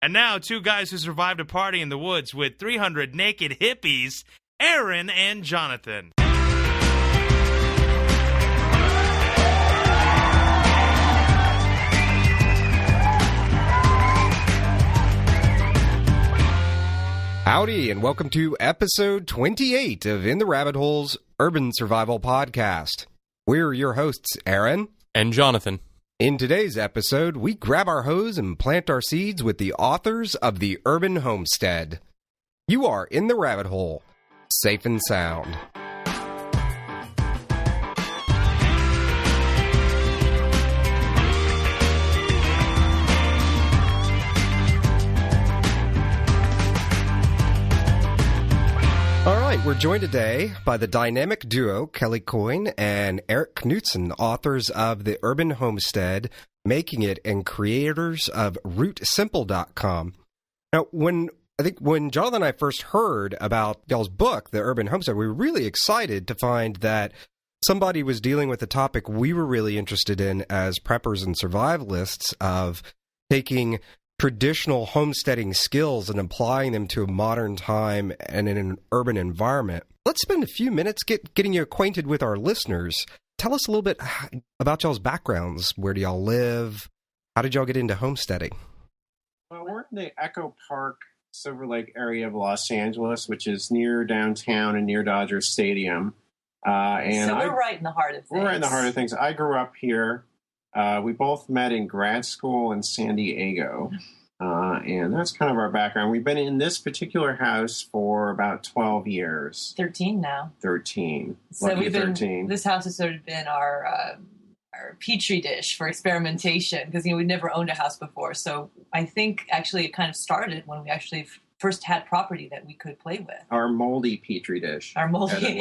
And now, two guys who survived a party in the woods with 300 naked hippies, Aaron and Jonathan. Howdy, and welcome to episode 28 of In the Rabbit Hole's Urban Survival Podcast. We're your hosts, Aaron and Jonathan. In today's episode, we grab our hose and plant our seeds with the authors of the Urban Homestead. You are in the rabbit hole, safe and sound. All right, we're joined today by the dynamic duo Coyne and Erik Knutzen, authors of the Urban Homestead, Making It, and creators of RootSimple.com. Now, when Jonathan and I first heard about y'all's book, The Urban Homestead, we were really excited to find that somebody was dealing with the topic we were really interested in as preppers and survivalists of taking traditional homesteading skills and applying them to a modern time and in an urban environment. Let's spend a few minutes getting you acquainted with our listeners. Tell us a little bit about y'all's backgrounds. Where do y'all live? How did y'all get into homesteading? Well, we're in the Echo Park, Silver Lake area of Los Angeles, which is near downtown and near Dodger Stadium. So we're right in the heart of things. We're right in the heart of things. I grew up here. We both met in grad school in San Diego, and that's kind of our background. We've been in this particular house for about 12 years. 13 now. 13. So Lucky 13. This house has sort of been our petri dish for experimentation because, we'd never owned a house before. So I think actually it kind of started when we actually first had property that we could play with. Our moldy petri dish. Our moldy,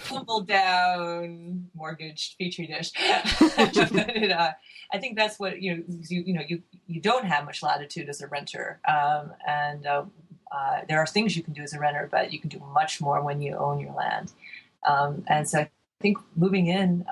tumbled down, mortgaged petri dish. But I think that's what you don't have much latitude as a renter, and there are things you can do as a renter, but you can do much more when you own your land. And so I think moving in,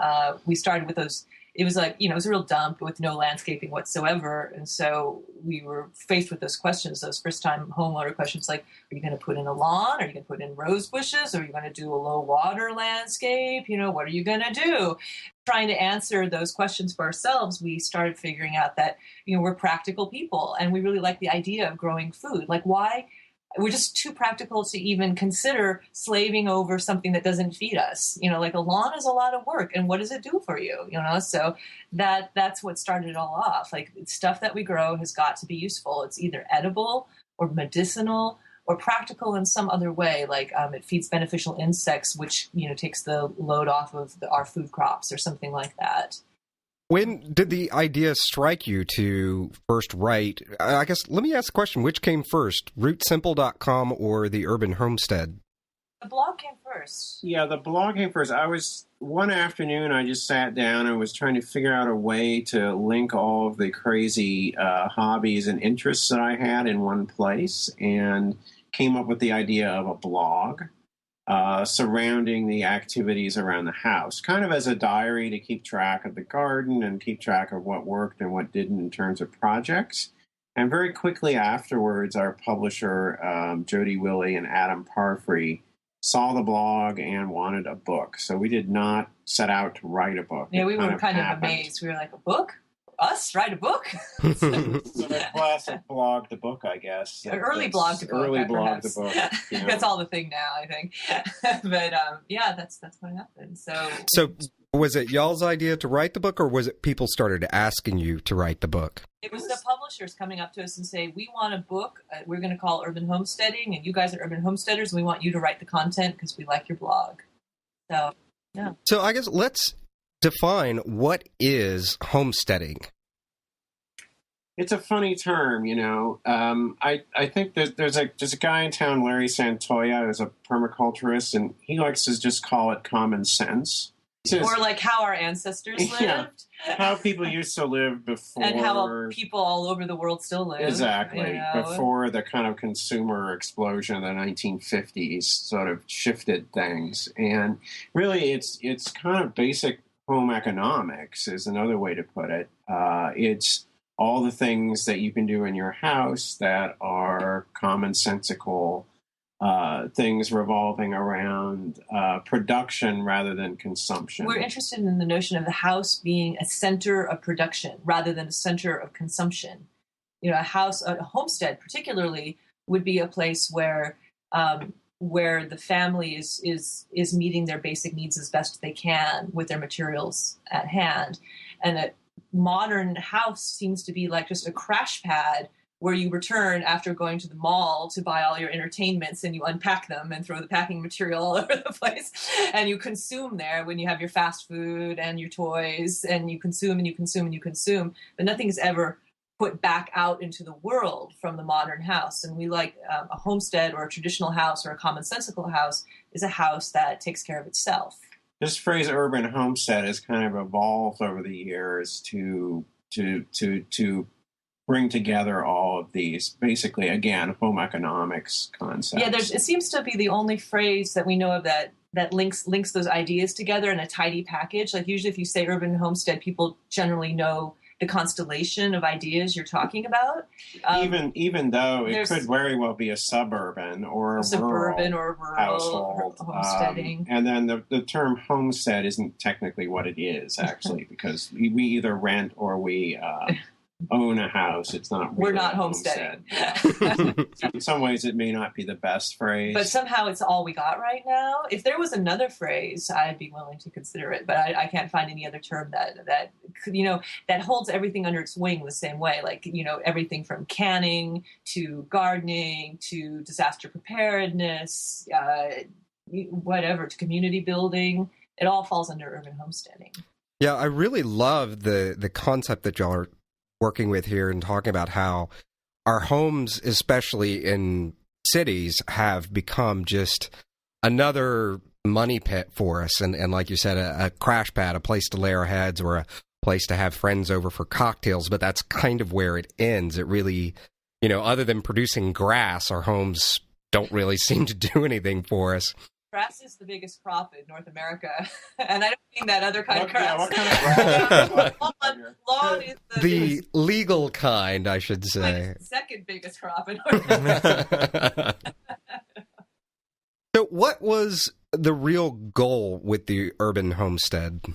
we started with those. It was like, it was a real dump with no landscaping whatsoever. And so we were faced with those questions, those first-time homeowner questions like, are you going to put in a lawn? Are you going to put in rose bushes? Are you going to do a low-water landscape? What are you going to do? Trying to answer those questions for ourselves, we started figuring out that, we're practical people, and we really like the idea of growing food. Like, why? We're just too practical to even consider slaving over something that doesn't feed us. Like a lawn is a lot of work, and what does it do for you? So that's what started it all off. Like, stuff that we grow has got to be useful. It's either edible or medicinal or practical in some other way. Like it feeds beneficial insects, which takes the load off of our food crops or something like that. When did the idea strike you to first write? I guess, let me ask the question, which came first, RootSimple.com or the Urban Homestead? The blog came first. Yeah, the blog came first. One afternoon, I just sat down and was trying to figure out a way to link all of the crazy hobbies and interests that I had in one place, and came up with the idea of a blog surrounding the activities around the house, kind of as a diary to keep track of the garden and keep track of what worked and what didn't in terms of projects. And very quickly afterwards, our publisher, Jody Willey and Adam Parfrey, saw the blog and wanted a book. So we did not set out to write a book. Yeah, we were kind of amazed. We were like, a book? Us write a book? So a classic blog the book, I guess. Early blog the book. Early blog the book. That's all the thing now, I think. But that's what happened. So was it y'all's idea to write the book, or was it people started asking you to write the book? It was the publishers coming up to us and say, we want a book we're going to call Urban Homesteading, and you guys are urban homesteaders, and we want you to write the content because we like your blog. So, yeah. So I guess let's define what is homesteading. It's a funny term, I think there's a guy in town, Larry Santoya, who's a permaculturist, and he likes to just call it common sense. Or like how our ancestors lived. Yeah, how people used to live before. And how people all over the world still live. Exactly. Before the kind of consumer explosion of the 1950s sort of shifted things. And really, it's kind of basic home economics is another way to put it. It's all the things that you can do in your house that are commonsensical things revolving around production rather than consumption. We're interested in the notion of the house being a center of production rather than a center of consumption. You know, a homestead particularly would be a place where the family is meeting their basic needs as best they can with their materials at hand. And a modern house seems to be like just a crash pad where you return after going to the mall to buy all your entertainments, and you unpack them and throw the packing material all over the place, and you consume there when you have your fast food and your toys, and you consume and you consume and you consume, but nothing is ever put back out into the world from the modern house. And we like a homestead or a traditional house or a commonsensical house is a house that takes care of itself. This phrase urban homestead has kind of evolved over the years to bring together all of these, basically, again, home economics concepts. Yeah, it seems to be the only phrase that we know of that links those ideas together in a tidy package. Like usually if you say urban homestead, people generally know the constellation of ideas you're talking about. Even though it could very well be a suburban or a suburban rural or rural household. homesteading. And then the term homestead isn't technically what it is, actually, because we either rent or we own a house. It's not really We're not homesteading. In some ways, it may not be the best phrase. But somehow it's all we got right now. If there was another phrase, I'd be willing to consider it. But I can't find any other term that holds everything under its wing the same way. Like, you know, everything from canning to gardening to disaster preparedness, whatever, to community building. It all falls under urban homesteading. Yeah, I really love the concept that y'all are working with here and talking about how our homes, especially in cities, have become just another money pit for us. And like you said, a crash pad, a place to lay our heads or a place to have friends over for cocktails. But that's kind of where it ends. It really, you know, other than producing grass, our homes don't really seem to do anything for us. Grass is the biggest crop in North America, and I don't mean that other kind of grass. Yeah, what kind of grass? Lawn is the legal kind, I should say. Like second biggest crop in North America. So what was the real goal with the urban homestead?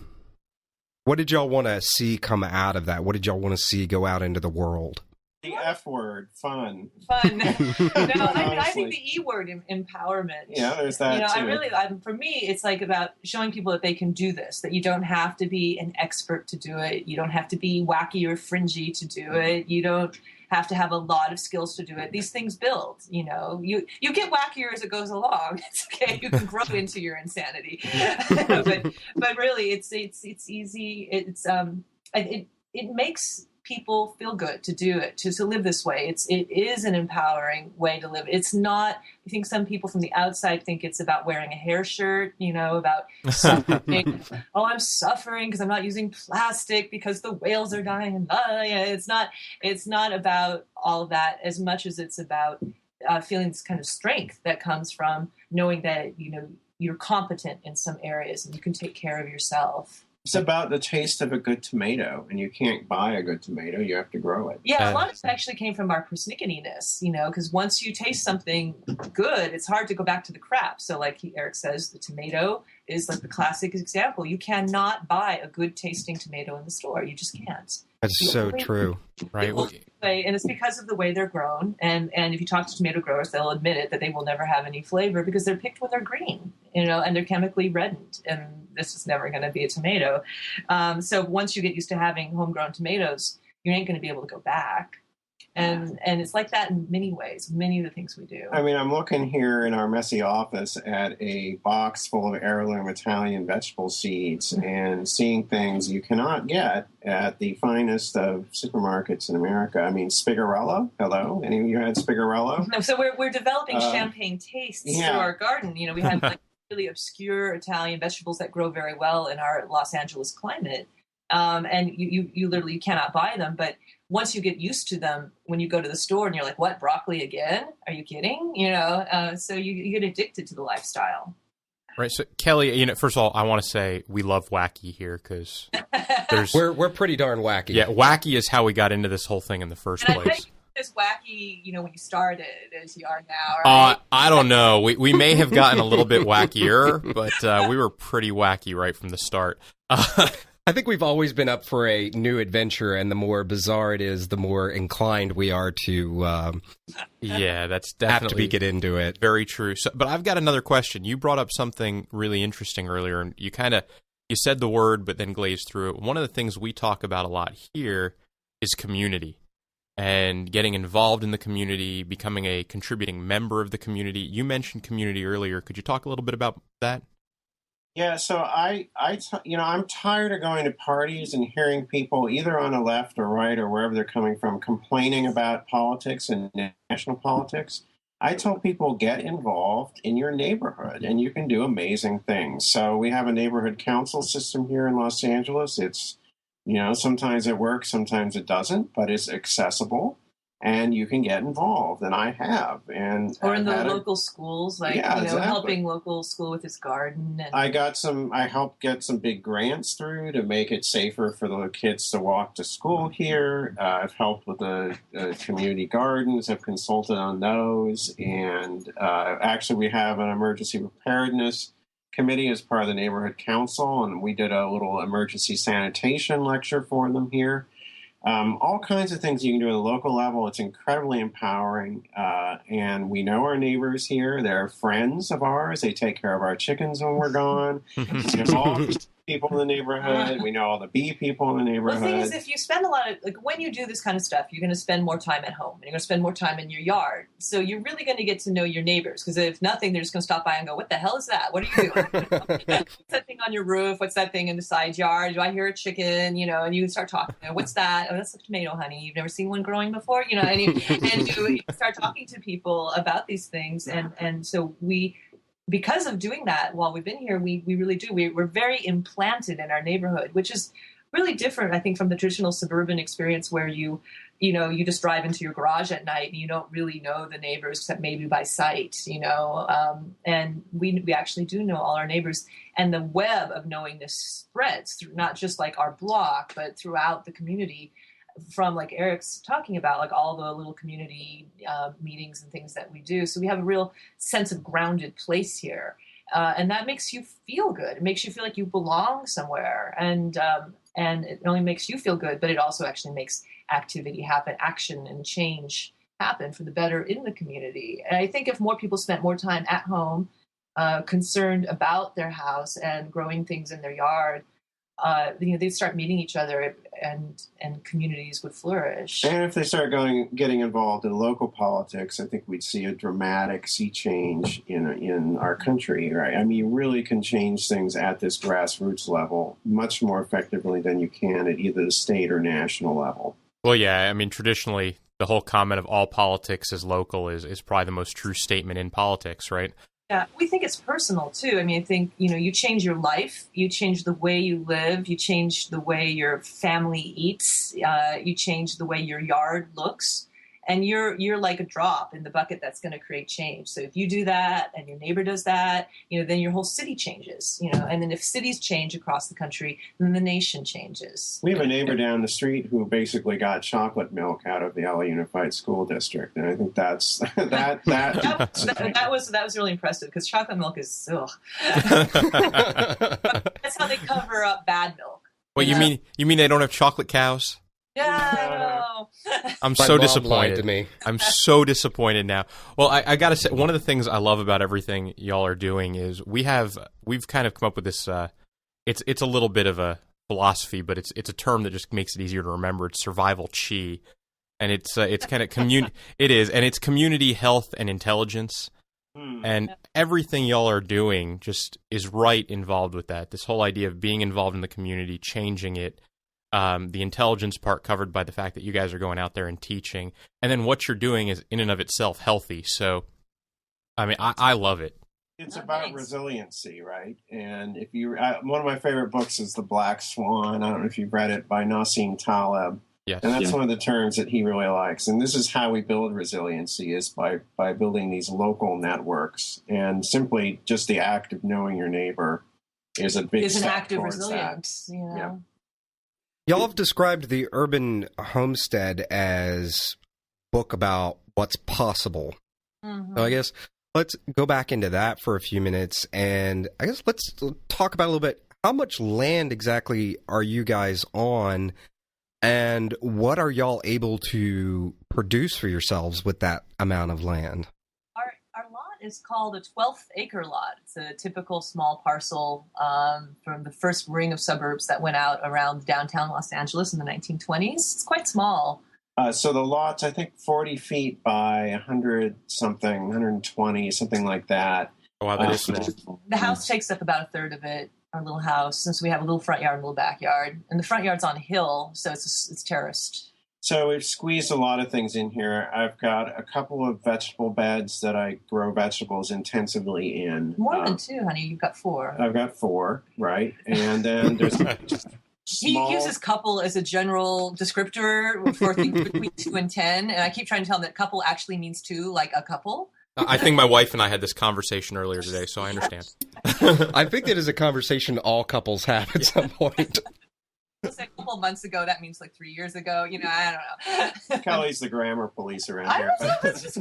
What did y'all want to see come out of that? What did y'all want to see go out into the world? The F word, fun. No, I think the E word, empowerment. Yeah, there's that too. For me, it's like about showing people that they can do this, that you don't have to be an expert to do it. You don't have to be wacky or fringy to do it. You don't have to have a lot of skills to do it. These things build, you know. You get wackier as it goes along. It's okay. You can grow into your insanity. but really, it's easy. It makes people feel good to do it, to live this way. It is an empowering way to live. It's not, I think some people from the outside think it's about wearing a hair shirt, you know, about suffering. Oh, I'm suffering because I'm not using plastic because the whales are dying. And it's not about all that as much as it's about feeling this kind of strength that comes from knowing that, you know, you're competent in some areas and you can take care of yourself. It's about the taste of a good tomato, and you can't buy a good tomato. You have to grow it. Yeah, a lot of it actually came from our persnicketiness, you know, because once you taste something good, it's hard to go back to the crap. So like Erik says, the tomato is like the classic example. You cannot buy a good tasting tomato in the store. You just can't. That's so true. Right. And it's because of the way they're grown. And if you talk to tomato growers, they'll admit it, that they will never have any flavor because they're picked when they're green, you know, and they're chemically reddened. And this is never going to be a tomato. So once you get used to having homegrown tomatoes, you ain't going to be able to go back. And it's like that in many ways, many of the things we do. I mean, I'm looking here in our messy office at a box full of heirloom Italian vegetable seeds and seeing things you cannot get at the finest of supermarkets in America. I mean, Spigarello. Hello? Any of you had Spigarello? No, so we're developing champagne tastes through our garden. You know, we have like really obscure Italian vegetables that grow very well in our Los Angeles climate. And you literally cannot buy them. But once you get used to them, when you go to the store and you're like, what, broccoli again? Are you kidding? You know, so you get addicted to the lifestyle. Right. So Kelly, first of all, I want to say we love wacky here because we're pretty darn wacky. Yeah, wacky is how we got into this whole thing in the first and I place. think as wacky, when you started as you are now, right? I don't know. We may have gotten a little bit wackier, but we were pretty wacky right from the start. I think we've always been up for a new adventure, and the more bizarre it is, the more inclined we are to. Yeah, that's definitely get into it. Very true. So, but I've got another question. You brought up something really interesting earlier, and you said the word, but then glazed through it. One of the things we talk about a lot here is community and getting involved in the community, becoming a contributing member of the community. You mentioned community earlier. Could you talk a little bit about that? Yeah, so I'm tired of going to parties and hearing people either on the left or right or wherever they're coming from complaining about politics and national politics. I tell people, get involved in your neighborhood and you can do amazing things. So we have a neighborhood council system here in Los Angeles. It's, sometimes it works, sometimes it doesn't, but it's accessible. And you can get involved, and I have. Or in the local schools, exactly. Helping local school with its garden. And I helped get some big grants through to make it safer for the kids to walk to school here. I've helped with the community gardens. I've consulted on those. And actually, we have an emergency preparedness committee as part of the neighborhood council, and we did a little emergency sanitation lecture for them here. All kinds of things you can do at a local level. It's incredibly empowering. And we know our neighbors here. They're friends of ours. They take care of our chickens when we're gone. We know all the people in the neighborhood. We know all the bee people in the neighborhood. Well, the thing is, if you spend a lot of, when you do this kind of stuff, you're going to spend more time at home and you're going to spend more time in your yard. So you're really going to get to know your neighbors, because if nothing, they're just going to stop by and go, what the hell is that? What are you doing? What's that thing on your roof? What's that thing in the side yard? Do I hear a chicken? And you start talking. What's that? Oh, that's a tomato, honey. You've never seen one growing before? And you start talking to people about these things. And so because of doing that while we've been here, we really do. We're very implanted in our neighborhood, which is really different, I think, from the traditional suburban experience where you just drive into your garage at night and you don't really know the neighbors except maybe by sight, and we actually do know all our neighbors. And the web of knowing this spreads through not just like our block, but throughout the community, from like Erik's talking about, like all the little community meetings and things that we do. So we have a real sense of grounded place here. And that makes you feel good. It makes you feel like you belong somewhere. And it only makes you feel good, but it also actually makes activity happen, action and change happen for the better in the community. And I think if more people spent more time at home, concerned about their house and growing things in their yard, they'd start meeting each other and communities would flourish. And if they start getting involved in local politics, I think we'd see a dramatic sea change in our country, right? I mean, you really can change things at this grassroots level much more effectively than you can at either the state or national level. Well, yeah, I mean, traditionally, the whole comment of all politics is local is probably the most true statement in politics, right? Yeah, we think it's personal, too. I mean, I think, you change your life, you change the way you live, you change the way your family eats, you change the way your yard looks, and you're like a drop in the bucket that's going to create change. So if you do that and your neighbor does that, then your whole city changes, and then if cities change across the country, then the nation changes. We have a neighbor down the street who basically got chocolate milk out of the LA Unified School District, and I think that's that was really impressive, because chocolate milk is that's how they cover up bad milk. Well, you mean they don't have chocolate cows? Yeah, I know. I'm so disappointed. Lied to me. I'm so disappointed now. Well, I got to say, one of the things I love about everything y'all are doing is we've kind of come up with this. It's a little bit of a philosophy, but it's a term that just makes it easier to remember. It's survival chi, and it's kind of It is, and it's community health and intelligence. And everything y'all are doing just is right involved with that. This whole idea of being involved in the community, changing it. The intelligence part covered by the fact that you guys are going out there and teaching, and then what you're doing is in and of itself healthy. So, I mean, I love it. It's about resiliency, right? And if one of my favorite books is The Black Swan. I don't know if you've read it, by Nassim Taleb. Yes. And that's one of the terms that he really likes. And this is how we build resiliency, is by building these local networks. And simply just the act of knowing your neighbor is a big It's an step act of towards resilience. that. You know? Yeah. Y'all have described the Urban Homestead as a book about what's possible. Mm-hmm. So I guess let's go back into that for a few minutes, and I guess let's talk about a little bit, how much land exactly are you guys on, and what are y'all able to produce for yourselves with that amount of land? Our lot is called a 12th acre lot. It's a typical small parcel from the first ring of suburbs that went out around downtown Los Angeles in the 1920s. It's quite small. So the lot's, I think, 40 feet by 100 something, 120, something like that. Oh, wow, that is small. The house takes up about a third of it, our little house, since we have a little front yard and a little backyard. And the front yard's on a hill, so it's terraced. So we've squeezed a lot of things in here. I've got a couple of vegetable beds that I grow vegetables intensively in. More than two, honey. You've got four. I've got 4, right? And then there's He uses couple as a general descriptor for things between 2 and 10. And I keep trying to tell him that couple actually means 2, like a couple. I think my wife and I had this conversation earlier today, so I understand. I think that is a conversation all couples have at some point. It was a couple of months ago. That means like 3 years ago. You know, I don't know. Kelly's the grammar police around I here. don't know. It's just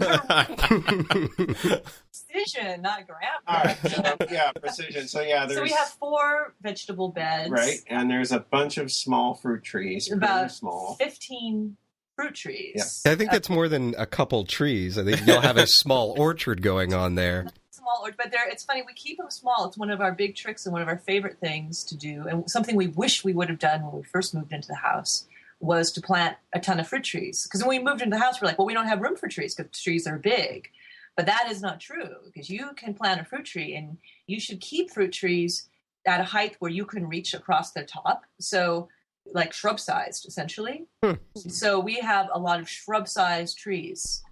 precision, not grammar. All right. So, yeah, precision. So, yeah, there's... So we have 4 vegetable beds. Right. And there's a bunch of small fruit trees. About pretty small. 15 fruit trees. I think that's more than a couple trees. I think y'all have a small orchard going on there. Small, but it's funny, we keep them small. It's one of our big tricks and one of our favorite things to do, and something we wish we would have done when we first moved into the house was to plant a ton of fruit trees. Because when we moved into the house, we're like, well, we don't have room for trees because trees are big. But that is not true, because you can plant a fruit tree, and you should keep fruit trees at a height where you can reach across their top. So like shrub-sized, essentially. So we have a lot of shrub-sized trees.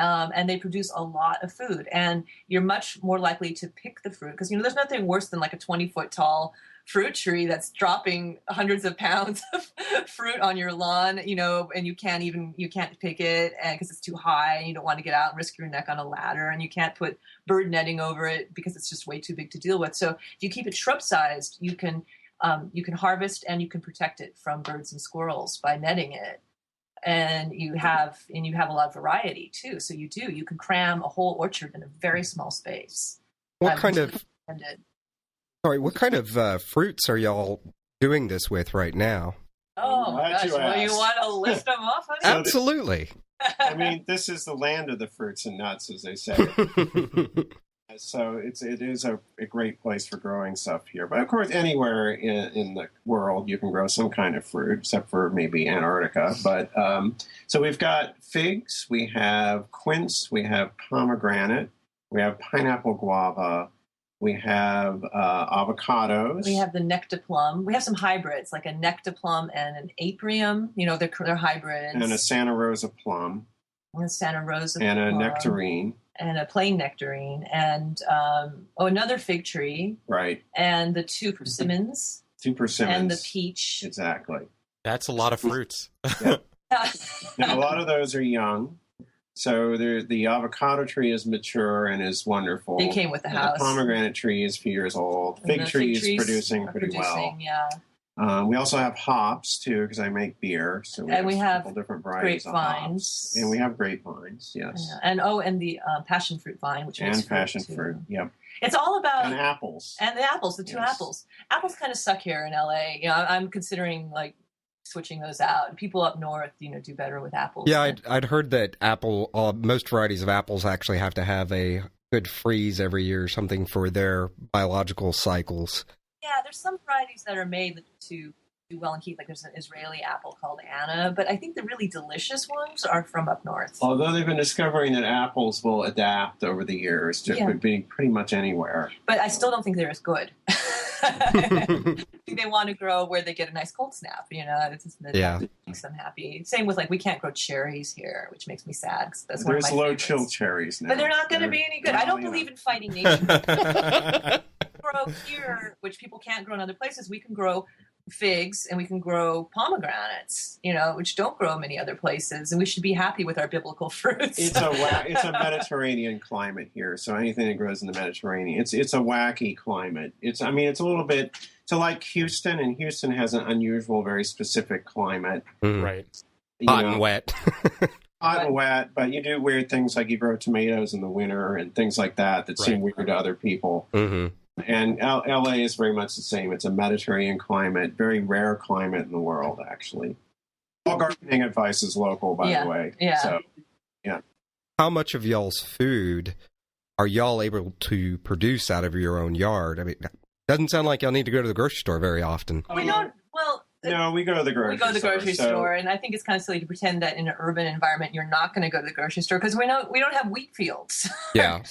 And they produce a lot of food, and you're much more likely to pick the fruit because, you know, there's nothing worse than like a 20-foot tall fruit tree that's dropping hundreds of pounds of fruit on your lawn, you know, and you can't pick it because it's too high, and you don't want to get out and risk your neck on a ladder, and you can't put bird netting over it because it's just way too big to deal with. So if you keep it shrub sized, you can harvest and you can protect it from birds and squirrels by netting it. And you have a lot of variety too. So you can cram a whole orchard in a very small space. What kind of fruits are y'all doing this with right now? Oh my gosh! Well, you want to list them off? Honey? Absolutely. I mean, this is the land of the fruits and nuts, as they say. So it is a great place for growing stuff here. But of course, anywhere in the world you can grow some kind of fruit, except for maybe Antarctica. But so we've got figs, we have quince, we have pomegranate, we have pineapple guava, we have avocados. We have the nectaplum. We have some hybrids, like a nectaplum and an apium. You know, they're hybrids. And a Santa Rosa plum. And a Santa Rosa and plum. a nectarine. And a plain nectarine, and another fig tree, right? And the 2 persimmons, and the peach. Exactly. That's a lot of fruits. Yeah. Now, a lot of those are young. So the avocado tree is mature and is wonderful. They came with the house. The pomegranate tree is a few years old. Fig tree is producing pretty well. Yeah. We also have hops too, because I make beer. So we have a couple different varieties of hops. And we have grapevines, yes. Yeah. And the passion fruit vine, which and passion fruit. Yep. It's all about and apples. And the apples, the 2 apples. Apples kind of suck here in LA. You know, I'm considering like switching those out. People up north, you know, do better with apples. Yeah, I'd heard that most varieties of apples actually have to have a good freeze every year or something for their biological cycles. Yeah, there's some varieties that are made to do well and keep. Like there's an Israeli apple called Anna, but I think the really delicious ones are from up north. Although they've been discovering that apples will adapt over the years to being pretty much anywhere. But I still don't think they're as good. I think they want to grow where they get a nice cold snap, you know. That makes them happy. Same with like we can't grow cherries here, which makes me sad. That's one of my low favorites. chill cherries now. But they're not going to be any good. I don't believe in fighting nature. Grow here, which people can't grow in other places. We can grow figs and we can grow pomegranates, which don't grow many other places. And we should be happy with our biblical fruits. It's a Mediterranean climate here. So anything that grows in the Mediterranean, it's a wacky climate. It's a little bit, so like Houston, and Houston has an unusual, very specific climate. Right. Hot and wet. Hot and wet, but you do weird things like you grow tomatoes in the winter and things like that seem weird to other people. Mm-hmm. And LA is very much the same. It's a Mediterranean climate, very rare climate in the world, actually. All gardening advice is local, by the way. Yeah. So, yeah. How much of y'all's food are y'all able to produce out of your own yard? I mean, doesn't sound like y'all need to go to the grocery store very often. We don't, well... No, we go to the grocery store. We go to the grocery store, and I think it's kind of silly to pretend that in an urban environment you're not going to go to the grocery store because we don't have wheat fields, Yeah.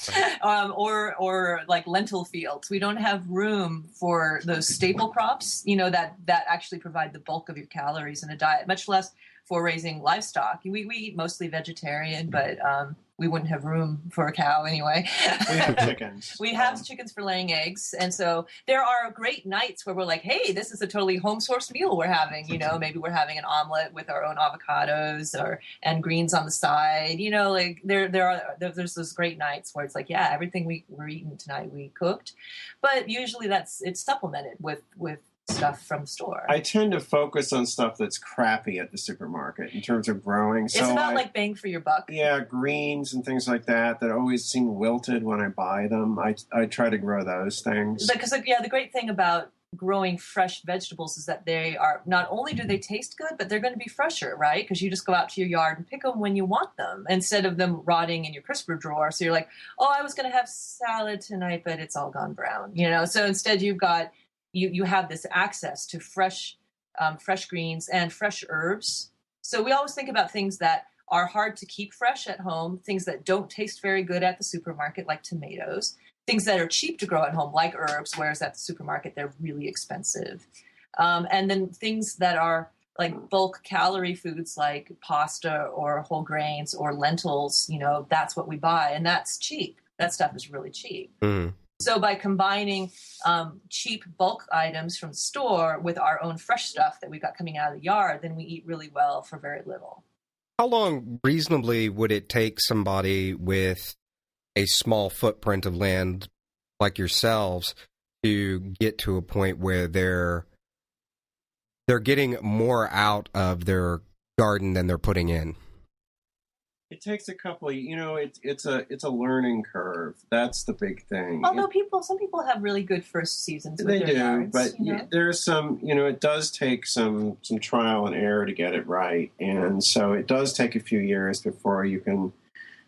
or like lentil fields. We don't have room for those staple crops, that actually provide the bulk of your calories in a diet, much less for raising livestock. We eat mostly vegetarian, but we wouldn't have room for a cow anyway. We have chickens. We have chickens for laying eggs. And so there are great nights where we're like, hey, this is a totally home-sourced meal we're having. Maybe we're having an omelet with our own avocados and greens on the side. Like there's those great nights where it's like, yeah, everything we're eating tonight we cooked. But usually it's supplemented with stuff from the store. I tend to focus on stuff that's crappy at the supermarket in terms of growing. It's about like bang for your buck. Yeah, greens and things like that always seem wilted when I buy them. I try to grow those things. Because the great thing about growing fresh vegetables is that they are, not only do they taste good, but they're going to be fresher, right? Because you just go out to your yard and pick them when you want them instead of them rotting in your crisper drawer. So you're like, oh, I was going to have salad tonight, but it's all gone brown, So instead you've got you have this access to fresh greens and fresh herbs. So we always think about things that are hard to keep fresh at home, things that don't taste very good at the supermarket, like tomatoes, things that are cheap to grow at home, like herbs, whereas at the supermarket, they're really expensive. And then things that are like bulk calorie foods like pasta or whole grains or lentils, that's what we buy. And that's cheap. That stuff is really cheap. Mm. So by combining cheap bulk items from the store with our own fresh stuff that we got coming out of the yard, then we eat really well for very little. How long reasonably would it take somebody with a small footprint of land like yourselves to get to a point where they're getting more out of their garden than they're putting in? It takes a couple of, it's a learning curve. That's the big thing. Although some people have really good first seasons with they their do, yards, but there's some, it does take some trial and error to get it right. And so it does take a few years before you can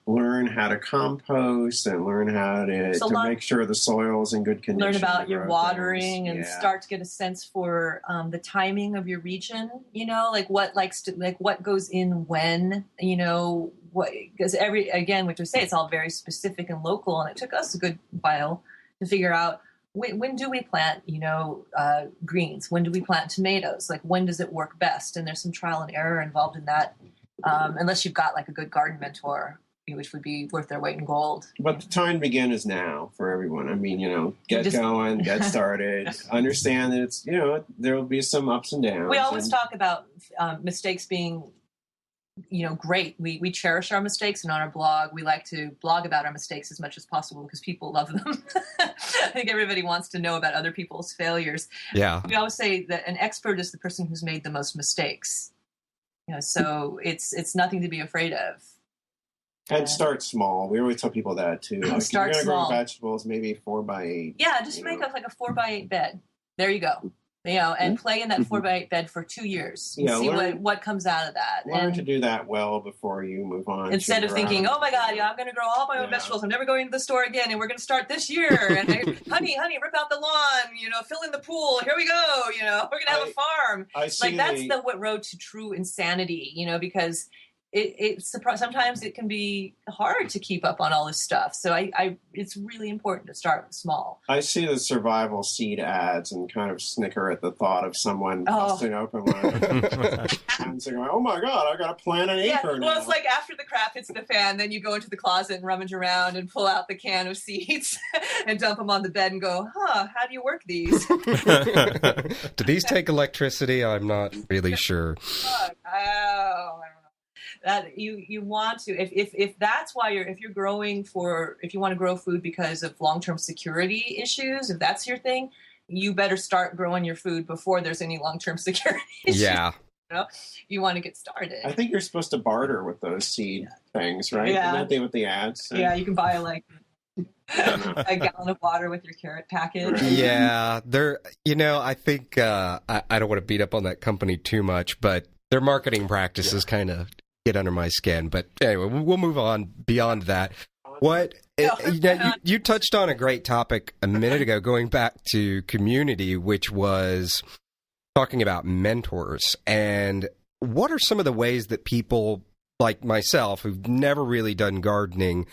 learn how to compost and learn how to make sure the soil is in good condition. Learn about your watering and start to get a sense for the timing of your region, like what goes in when, because which I say, it's all very specific and local. And it took us a good while to figure out when do we plant, greens? When do we plant tomatoes? Like, when does it work best? And there's some trial and error involved in that, unless you've got like a good garden mentor, which would be worth their weight in gold. But the time to begin is now for everyone. I mean, get going, get started, understand that it's, there will be some ups and downs. We always talk about mistakes being, great. We cherish our mistakes, and on our blog, we like to blog about our mistakes as much as possible because people love them. I think everybody wants to know about other people's failures. Yeah. We always say that an expert is the person who's made the most mistakes. So it's nothing to be afraid of. And start small. We always tell people that too. Like, Start if you're small. Grow vegetables, maybe 4x8. Yeah, just make up like a 4x8 bed. There you go. And play in that 4x8 bed for 2 years. And see what comes out of that. Learn to do that well before you move on. Instead of thinking, oh my God, I'm going to grow all my own vegetables. I'm never going to the store again, and we're going to start this year. And honey, rip out the lawn. Fill in the pool. Here we go. We're going to have a farm. I see that's the road to true insanity. Because sometimes it can be hard to keep up on all this stuff. So it's really important to start small. I see the survival seed ads and kind of snicker at the thought of someone busting open one of those and saying, "Oh my God, I got to plant an acre now." Well, it's like after the crap hits the fan, then you go into the closet and rummage around and pull out the can of seeds and dump them on the bed and go, "How do you work these?" Do these take electricity? I'm not really sure. I don't know. That you want to, if that's why if you want to grow food because of long-term security issues, if that's your thing, you better start growing your food before there's any long-term security issues. Yeah. You want to get started. I think you're supposed to barter with those seed things, right? Yeah. Isn't that what the ads say? Yeah, you can buy a gallon of water with your carrot package. Yeah, I think I don't want to beat up on that company too much, but their marketing practices kind of get under my skin. But anyway, we'll move on beyond that. You touched on a great topic a minute ago, going back to community, which was talking about mentors. And what are some of the ways that people like myself, who've never really done gardening,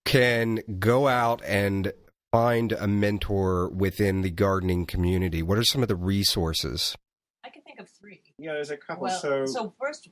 can go out and find a mentor within the gardening community? What are some of the resources? I can think of 3. Yeah, there's a couple. So first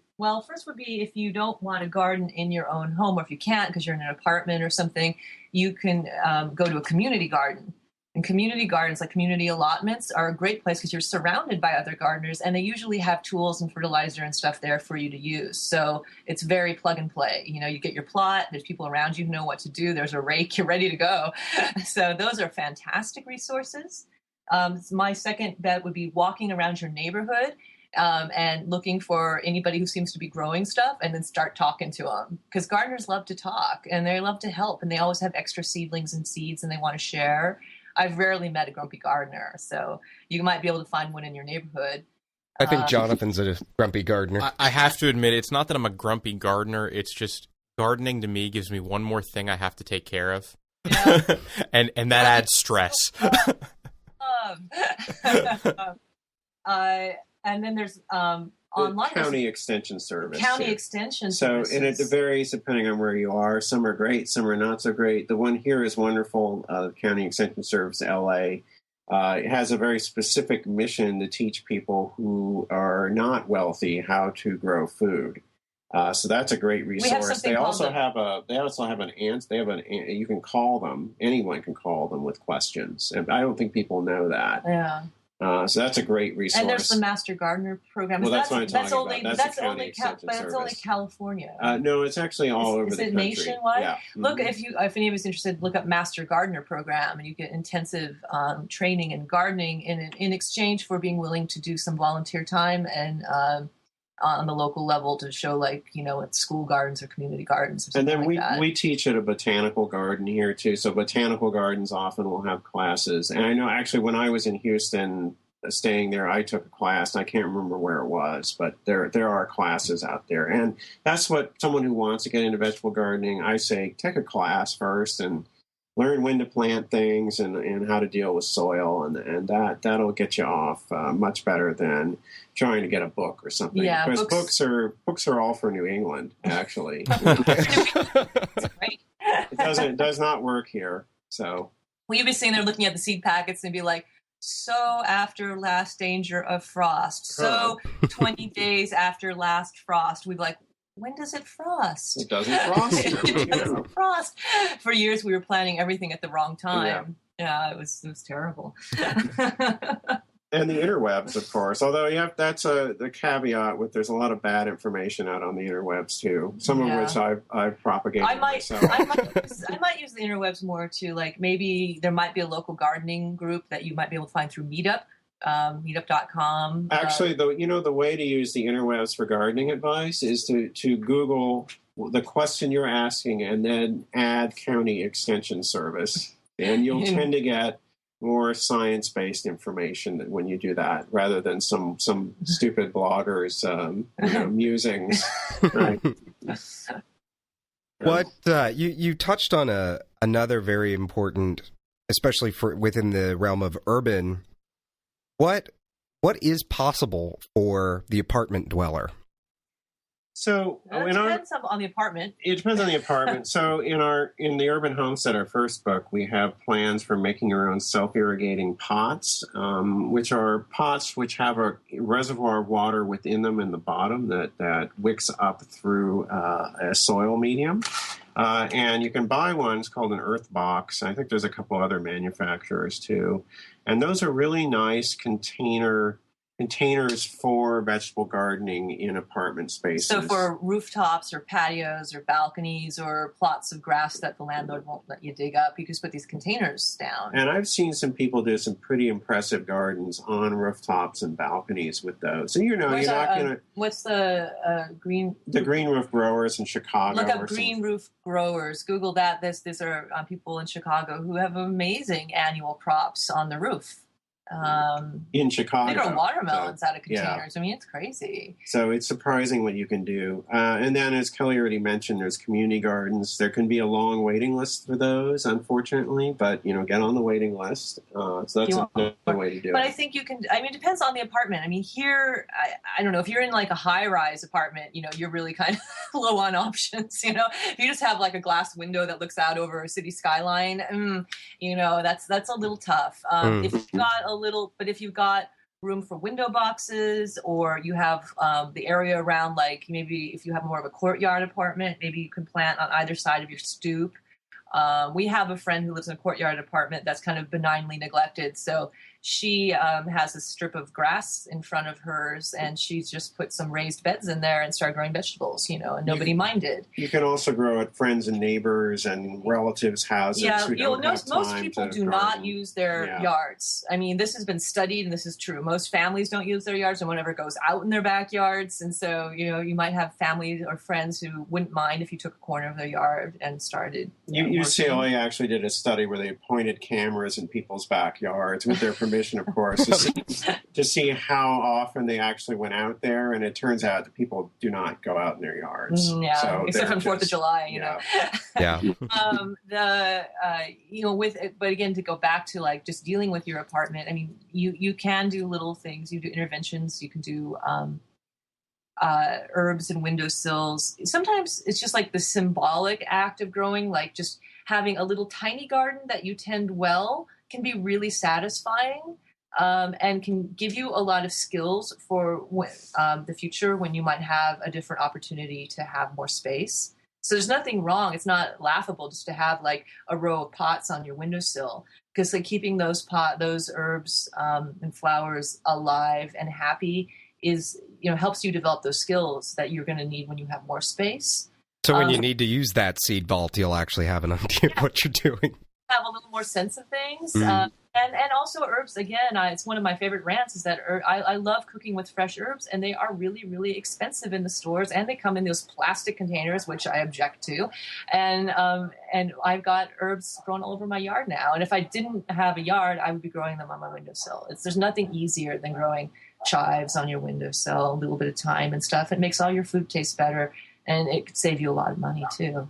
would be if you don't want to garden in your own home, or if you can't because you're in an apartment or something, you can go to a community garden. And community gardens, like community allotments, are a great place because you're surrounded by other gardeners, and they usually have tools and fertilizer and stuff there for you to use. So it's very plug and play. You get your plot, there's people around you who know what to do, there's a rake, you're ready to go. So those are fantastic resources. My second bet would be walking around your neighborhood and looking for anybody who seems to be growing stuff, and then start talking to them, because gardeners love to talk and they love to help, and they always have extra seedlings and seeds and they want to share. I've rarely met a grumpy gardener, so you might be able to find one in your neighborhood. I think Jonathan's a grumpy gardener. I have to admit, it's not that I'm a grumpy gardener. It's just gardening to me gives me one more thing I have to take care of, and that adds stress. And then there's online county extension service. County extension so, services. and it varies depending on where you are. Some are great, some are not so great. The one here is wonderful. County Extension Service, LA. It has a very specific mission to teach people who are not wealthy how to grow food. So that's a great resource. They also have an answer. You can call them. Anyone can call them with questions. And I don't think people know that. Yeah. So that's a great resource. And there's the Master Gardener program. Well, that's what I'm talking about. That's only California. No, it's actually all over the country. Is it nationwide? Yeah. Look, if anybody's interested, look up Master Gardener program, and you get intensive training in gardening in exchange for being willing to do some volunteer time and on the local level to show, at school gardens or community gardens or something. And then that. we teach at a botanical garden here too. So botanical gardens often will have classes. And I know actually when I was in Houston staying there, I took a class. I can't remember where it was, but there are classes out there. And that's what someone who wants to get into vegetable gardening, I say, take a class first and learn when to plant things and how to deal with soil, and that'll get you off much better than trying to get a book or something. Yeah, because books are all for New England, actually. It does not work here. So well, you'd be sitting there looking at the seed packets and be like, so after last danger of frost, so 20 days after last frost, we'd be like, when does it frost? It doesn't frost. It doesn't frost. For years, we were planning everything at the wrong time. Yeah, it was terrible. And the interwebs, of course. Although, that's the caveat with there's a lot of bad information out on the interwebs too. Some of which I've propagated myself. I might use the interwebs more to maybe there might be a local gardening group that you might be able to find through Meetup. Meetup.com. Actually, the way to use the interwebs for gardening advice is to Google the question you're asking and then add County Extension Service, and you'll tend to get more science-based information when you do that, rather than some stupid bloggers' musings. Right. What you touched on another very important, especially within the realm of urban. What is possible for the apartment dweller? So It depends on the apartment. It depends on the apartment. So in the Urban Homestead, our first book, we have plans for making your own self-irrigating pots, which are pots which have a reservoir of water within them in the bottom that wicks up through a soil medium. And you can buy one. It's called an earth box. I think there's a couple other manufacturers too. And those are really nice containers for vegetable gardening in apartment spaces. So for rooftops or patios or balconies or plots of grass that the landlord won't let you dig up, you can just put these containers down. And I've seen some people do some pretty impressive gardens on rooftops and balconies with those. And you're not going to... What's the green... The green roof growers in Chicago. Look up green roof growers. Google that. These are people in Chicago who have amazing annual crops on the roof. In Chicago. They grow watermelons out of containers. Yeah. I mean, it's crazy. So it's surprising what you can do. And then, as Kelly already mentioned, there's community gardens. There can be a long waiting list for those, unfortunately, but, get on the waiting list. So that's another way to do it. But I think you can, it depends on the apartment. I mean, here, I don't know, if you're in like a high-rise apartment, you're really kind of low on options, If you just have like a glass window that looks out over a city skyline, that's a little tough. If you've got if you've got room for window boxes, or you have the area around, like maybe if you have more of a courtyard apartment, maybe you can plant on either side of your stoop. We have a friend who lives in a courtyard apartment that's kind of benignly neglected. So she has a strip of grass in front of hers, and she's just put some raised beds in there and started growing vegetables, and nobody minded. You can also grow at friends and neighbors and relatives' houses. Yeah, most people do not use their yards. I mean, this has been studied, and this is true. Most families don't use their yards, and one ever goes out in their backyards. And so, you might have family or friends who wouldn't mind if you took a corner of their yard and started. UCLA actually did a study where they pointed cameras in people's backyards with their permission, of course, to see how often they actually went out there. And it turns out that people do not go out in their yards. Yeah, so except on 4th of July, Yeah. But again, to go back to like just dealing with your apartment, I mean, you can do little things. You do interventions. You can do herbs and windowsills. Sometimes it's just like the symbolic act of growing, like just having a little tiny garden that you tend well can be really satisfying, and can give you a lot of skills for the future when you might have a different opportunity to have more space. So there's nothing wrong. It's not laughable just to have like a row of pots on your windowsill, because like keeping those herbs and flowers alive and happy is, helps you develop those skills that you're going to need when you have more space. So when you need to use that seed vault, you'll actually have an idea of what you're doing. Have a little more sense of things. And also herbs, again, it's one of my favorite rants is that I love cooking with fresh herbs, and they are really, really expensive in the stores, and they come in those plastic containers, which I object to. And I've got herbs growing all over my yard now. And if I didn't have a yard, I would be growing them on my windowsill. There's nothing easier than growing chives on your windowsill, a little bit of thyme and stuff. It makes all your food taste better, and it could save you a lot of money too.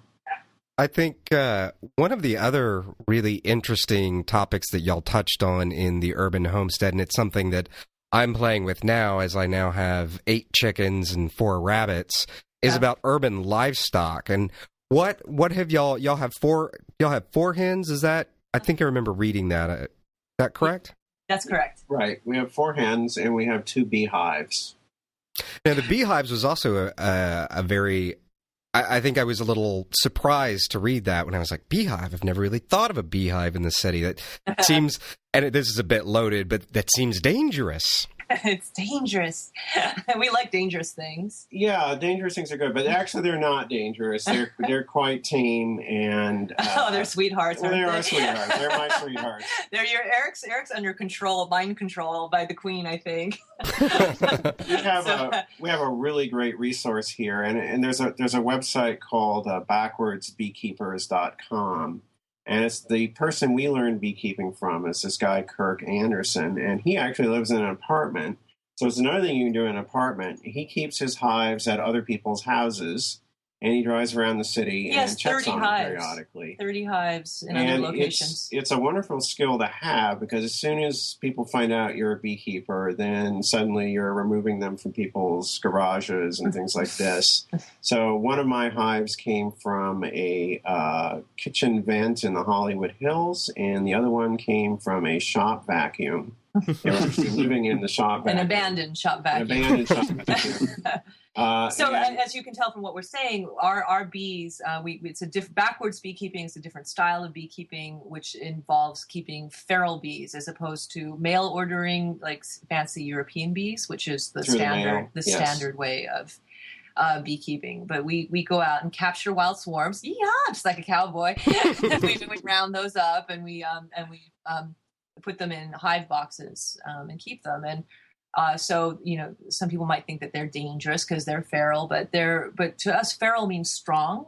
I think one of the other really interesting topics that y'all touched on in the Urban Homestead, and it's something that I'm playing with now as I now have 8 chickens and 4 rabbits, is about urban livestock. And what have y'all have 4 hens? Is that, I think I remember reading that. Is that correct? That's correct. Right. We have 4 hens and we have 2 beehives. Now the beehives was also a very... I think I was a little surprised to read that when I was like, beehive? I've never really thought of a beehive in the city. That seems, and this is a bit loaded, but that seems dangerous. It's dangerous. We like dangerous things. Yeah, dangerous things are good, but actually they're not dangerous. They're quite tame, and they're sweethearts. Well, they are sweethearts. They're my sweethearts. They're Erik's under control, mind control by the Queen, I think. We have a really great resource here, and there's a website called backwardsbeekeepers.com. And it's the person we learned beekeeping from is this guy, Kirk Anderson, and he actually lives in an apartment. So it's another thing you can do in an apartment. He keeps his hives at other people's houses, and he drives around the city and checks 30 on hives. them periodically. 30 hives in And other locations. it's a wonderful skill to have, because as soon as people find out you're a beekeeper, then suddenly you're removing them from people's garages and things like this. So one of my hives came from a kitchen vent in the Hollywood Hills, and the other one came from a shop vacuum. They were actually living in the shop vacuum. An abandoned shop vacuum. An abandoned shop vacuum. As you can tell from what we're saying, our bees, it's a backwards beekeeping. It's a different style of beekeeping, which involves keeping feral bees as opposed to mail ordering, like fancy European bees, which is the standard way of beekeeping. But we go out and capture wild swarms, just like a cowboy. we round those up, and we put them in hive boxes and keep them. And so, some people might think that they're dangerous because they're feral, but to us, feral means strong.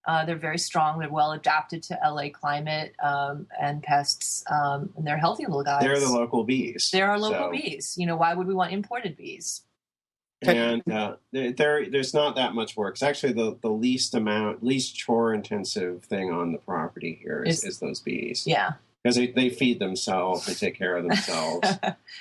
They're very strong. They're well adapted to LA climate and pests, and they're healthy little guys. They're the local bees. They're our local bees. Why would we want imported bees? And there's not that much work. It's actually the least chore intensive thing on the property here is those bees. Yeah. Because they feed themselves, they take care of themselves.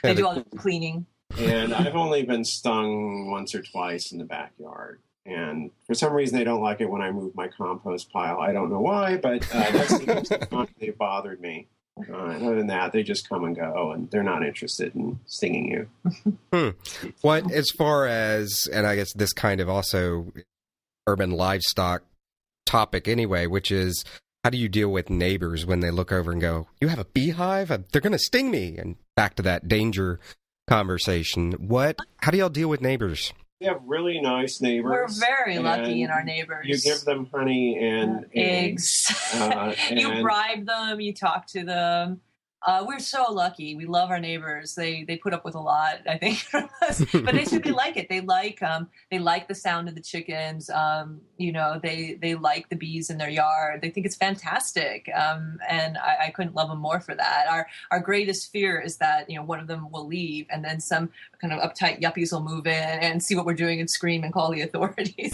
They do all the cleaning. And I've only been stung once or twice in the backyard. And for some reason, they don't like it when I move my compost pile. I don't know why, but that's the time they bothered me. Other than that, they just come and go, and they're not interested in stinging you. What, as far as, and I guess this kind of also urban livestock topic anyway, which is, how do you deal with neighbors when they look over and go, "You have a beehive? They're going to sting me." And back to that danger conversation. How do y'all deal with neighbors? We have really nice neighbors. We're very lucky in our neighbors. You give them honey and eggs. You bribe them. You talk to them. We're so lucky. We love our neighbors. They put up with a lot, I think, from us. But they like it. They like the sound of the chickens. They like the bees in their yard. They think it's fantastic. And I couldn't love them more for that. Our greatest fear is that, one of them will leave, and then some kind of uptight yuppies will move in and see what we're doing and scream and call the authorities.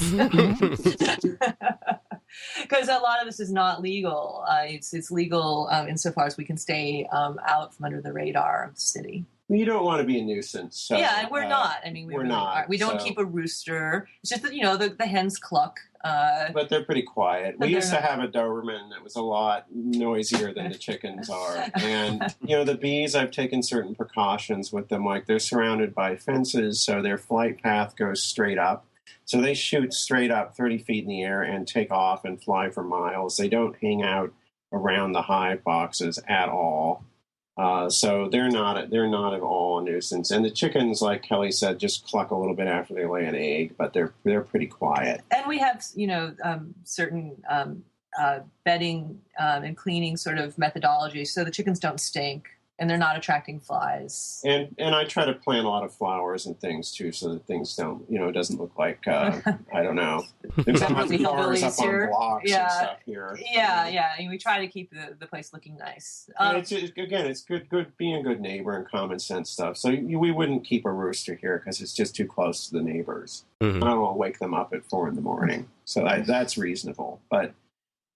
Because a lot of this is not legal. It's legal insofar as we can stay out from under the radar of the city. You don't want to be a nuisance. So, yeah, and we're not. I mean, we're not. We don't keep a rooster. It's just that, the hens cluck. But they're pretty quiet. We used to have a Doberman that was a lot noisier than the chickens are. And, the bees, I've taken certain precautions with them. Like, they're surrounded by fences, so their flight path goes straight up. So they shoot straight up 30 feet in the air and take off and fly for miles. They don't hang out around the hive boxes at all. So they're not at all a nuisance. And the chickens, like Kelly said, just cluck a little bit after they lay an egg, but they're pretty quiet. And we have, certain bedding and cleaning sort of methodology, so the chickens don't stink. And they're not attracting flies. And I try to plant a lot of flowers and things, too, so that things don't, it doesn't look like, I don't know. There's not much flowers up on blocks and stuff here. Yeah. And we try to keep the place looking nice. It's good being a good neighbor and common sense stuff. So we wouldn't keep a rooster here because it's just too close to the neighbors. Mm-hmm. I don't want to wake them up at 4 a.m. So that's reasonable. But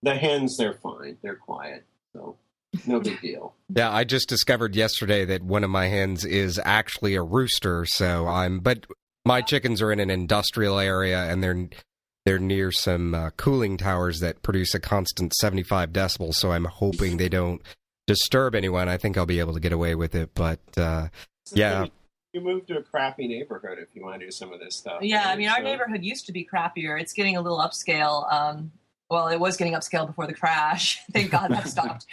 the hens, they're fine. They're quiet. So no big deal. Yeah, I just discovered yesterday that one of my hens is actually a rooster. But my chickens are in an industrial area, and they're near some cooling towers that produce a constant 75 decibels. So I'm hoping they don't disturb anyone. I think I'll be able to get away with it. But yeah. You move to a crappy neighborhood if you want to do some of this stuff. Yeah, right? I mean, our neighborhood used to be crappier. It's getting a little upscale. Well, it was getting upscale before the crash. Thank God that stopped.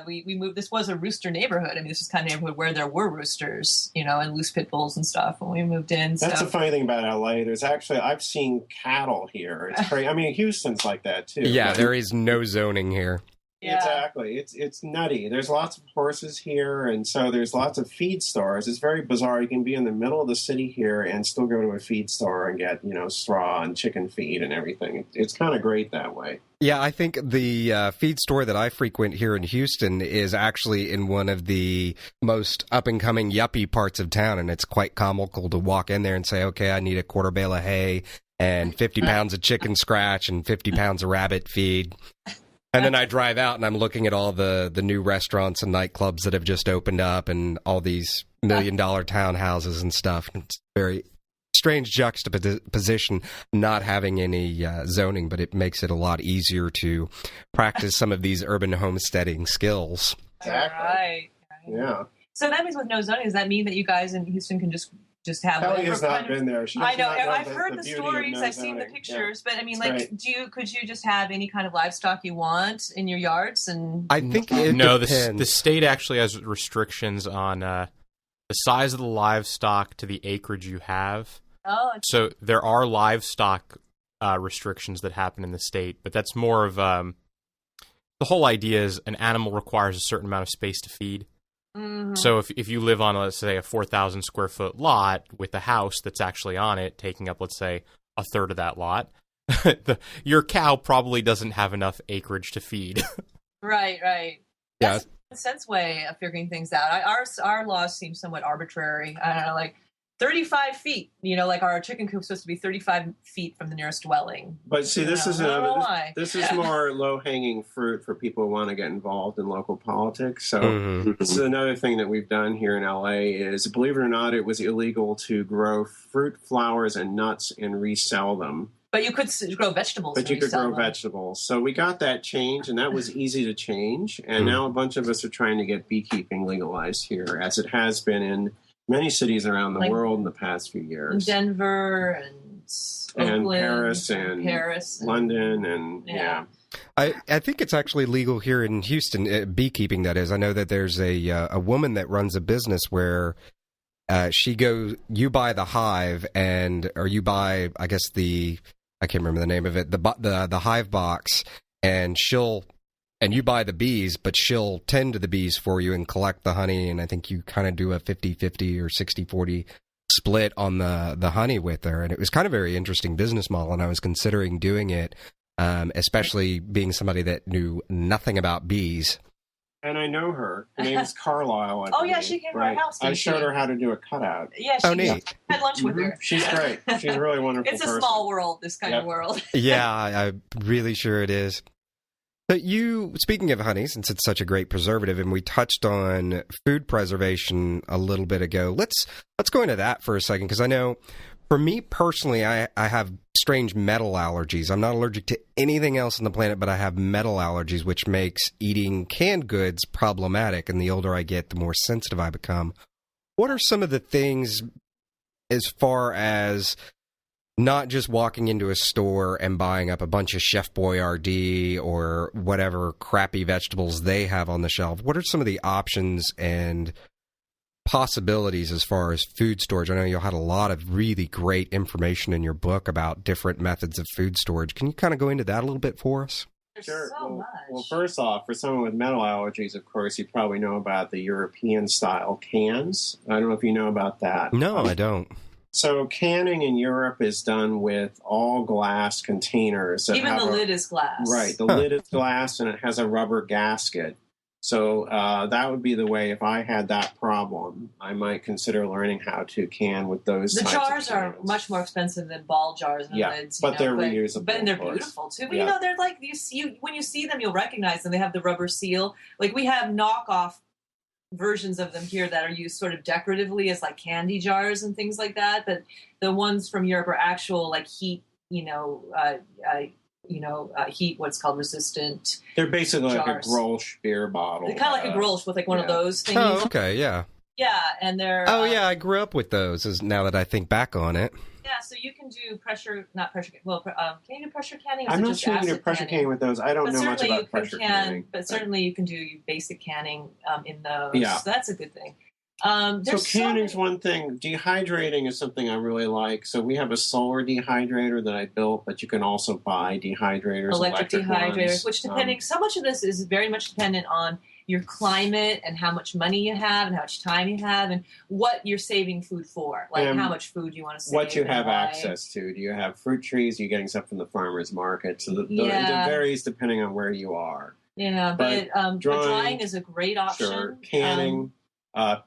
We moved. This was a rooster neighborhood. I mean, this is kind of neighborhood where there were roosters, and loose pit bulls and stuff when we moved in. That's the funny thing about LA. I've seen cattle here. It's crazy. I mean, Houston's like that too. Yeah, there is no zoning here. Yeah. Exactly. It's nutty. There's lots of horses here, and so there's lots of feed stores. It's very bizarre. You can be in the middle of the city here and still go to a feed store and get, straw and chicken feed and everything. It's kind of great that way. Yeah, I think the feed store that I frequent here in Houston is actually in one of the most up-and-coming yuppie parts of town, and it's quite comical to walk in there and say, okay, I need a quarter bale of hay and 50 pounds of chicken scratch and 50 pounds of rabbit feed. And then I drive out and I'm looking at all the new restaurants and nightclubs that have just opened up and all these $1 million townhouses and stuff. It's very strange juxtaposition not having any zoning, but it makes it a lot easier to practice some of these urban homesteading skills. Exactly. Right. Yeah. So that means with no zoning, does that mean that you guys in Houston can just have Kelly has not been there. I know. I've heard the stories. I've seen the pictures. But I mean, could you just have any kind of livestock you want in your yards? And I think it depends. The state actually has restrictions on the size of the livestock to the acreage you have. Oh. So there are livestock restrictions that happen in the state, but that's more of the whole idea is an animal requires a certain amount of space to feed. Mm-hmm. So if you live on, let's say, a 4,000 square foot lot with a house that's actually on it, taking up, let's say, a third of that lot, your cow probably doesn't have enough acreage to feed. Right. Yeah. That's a sense way of figuring things out. Our laws seem somewhat arbitrary. I don't know, like 35 feet. Like our chicken coop's supposed to be 35 feet from the nearest dwelling. But see, this is this is Yeah. more low-hanging fruit for people who want to get involved in local politics. So this is another thing that we've done here in LA is, believe it or not, it was illegal to grow fruit, flowers, and nuts and resell them. But you could grow vegetables. But you could grow vegetables. So we got that change, and that was easy to change. And now a bunch of us are trying to get beekeeping legalized here, as it has been in many cities around the world in the past few years. Denver and Oakland, Paris and London and yeah. I think it's actually legal here in Houston, beekeeping, that is. I know that there's a woman that runs a business where you buy the hive or you buy, I guess I can't remember the name of it, the hive box, and you buy the bees, but she'll tend to the bees for you and collect the honey. And I think you kind of do a 50-50 or 60-40 split on the honey with her. And it was kind of a very interesting business model. And I was considering doing it, especially being somebody that knew nothing about bees. And I know her. Her name is Carlisle. Yeah, she came to our house. I showed her how to do a cutout. Yeah, neat. Had lunch with her. She's great. She's a really wonderful It's a person. small world, this kind of world. Yeah, I'm really sure it is. But speaking of honey, since it's such a great preservative, and we touched on food preservation a little bit ago, let's go into that for a second, because I know for me personally, I have strange metal allergies. I'm not allergic to anything else on the planet, but I have metal allergies, which makes eating canned goods problematic. And the older I get, the more sensitive I become. What are some of the things as far as not just walking into a store and buying up a bunch of Chef Boyardee or whatever crappy vegetables they have on the shelf? What are some of the options and possibilities as far as food storage? I know you had a lot of really great information in your book about different methods of food storage. Can you kind of go into that a little bit for us? Sure. So much. Well, first off, for someone with metal allergies, of course, you probably know about the European-style cans. I don't know if you know about that. No, I don't. So canning in Europe is done with all glass containers. Even the lid is glass. Right. The lid is glass, and it has a rubber gasket. So that would be the way. If I had that problem, I might consider learning how to can with those. The types of jars are cans. much more expensive than ball jars and lids. But they're reusable. But they're of course. beautiful too. But they're like when you see them, you'll recognize them. They have the rubber seal. Like we have knockoff versions of them here that are used sort of decoratively as like candy jars and things like that. But the ones from Europe are actual like heat, heat, what's called resistant. They're basically jars. like a Grolsch beer bottle. They're kind of like a Grolsch with like one of those things. Oh, okay, yeah. Yeah, and they're... I grew up with those, now that I think back on it. Yeah, so you can do can you do pressure canning? Or I'm is it not just sure you can do acid pressure canning with those. I don't know much about pressure canning. But certainly you can do basic canning in those. Yeah. So that's a good thing. So There's canning's one thing. Dehydrating is something I really like. So we have a solar dehydrator that I built, but you can also buy dehydrators, electric dehydrators, ones. which depending, so much of this is very much dependent on your climate and how much money you have and how much time you have and what you're saving food for, like how much food you want to save. What you have why. access to. Do you have fruit trees? Are you getting stuff from the farmer's market? So it varies depending on where you are. Yeah, but drying is a great option. Sure, canning.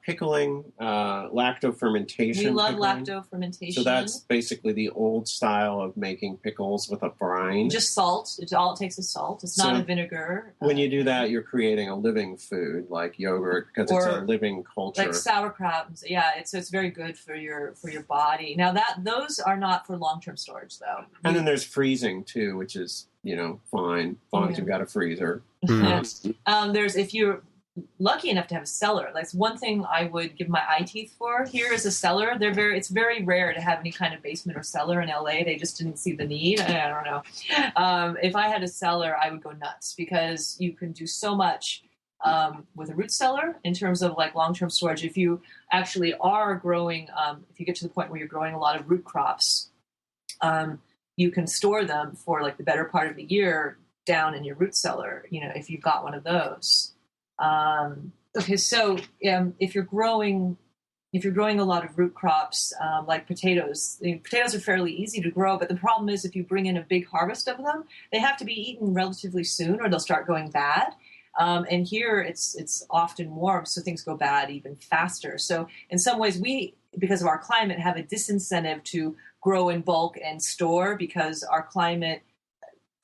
Pickling, lacto-fermentation. We love pickling. lacto-fermentation. So that's basically the old style of making pickles with a brine. Just salt. All it takes is salt. It's not a vinegar. When you do that, you're creating a living food like yogurt because it's a living culture. Like sauerkraut. Yeah, it's very good for your body. Now those are not for long-term storage though. And then there's freezing too, which is fine as long as you've got a freezer. There's if you're lucky enough to have a cellar. Like one thing I would give my eye teeth for here is a cellar. It's very rare to have any kind of basement or cellar in LA. They just didn't see the need. I don't know. If I had a cellar, I would go nuts because you can do so much with a root cellar in terms of like long-term storage. If you actually are growing, if you get to the point where you're growing a lot of root crops, you can store them for like the better part of the year down in your root cellar, if you've got one of those. Okay, so if you're growing a lot of root crops like potatoes, potatoes are fairly easy to grow, but the problem is if you bring in a big harvest of them, they have to be eaten relatively soon or they'll start going bad. And here it's often warm, so things go bad even faster. So in some ways we, because of our climate, have a disincentive to grow in bulk and store because our climate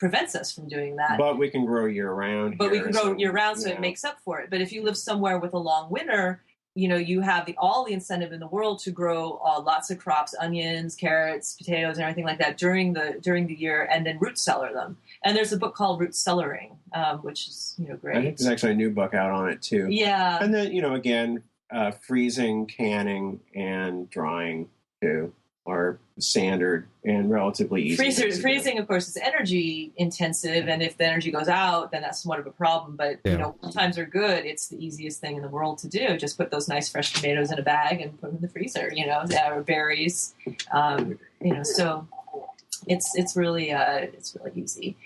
prevents us from doing that. But we can grow year-round. But we can grow year-round, so it makes up for it. But if you live somewhere with a long winter, you have all the incentive in the world to grow lots of crops, onions, carrots, potatoes, and everything like that during the year, and then root cellar them. And there's a book called Root Cellaring, which is great. I think there's actually a new book out on it too. Yeah. And then again, freezing, canning, and drying too are standard and relatively easy. Freezing, of course, is energy intensive, and if the energy goes out, then that's somewhat of a problem. But when times are good, it's the easiest thing in the world to do. Just put those nice fresh tomatoes in a bag and put them in the freezer. Or berries. So it's really easy.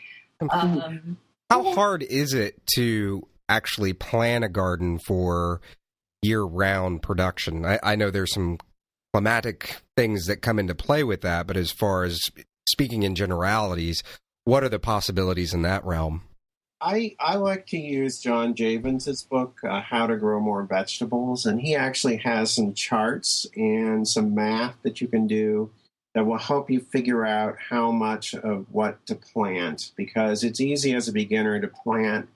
How hard is it to actually plan a garden for year-round production? I know there's some climatic things that come into play with that, but as far as speaking in generalities, what are the possibilities in that realm? I like to use John Javins' book, How to Grow More Vegetables, and he actually has some charts and some math that you can do that will help you figure out how much of what to plant, because it's easy as a beginner to plant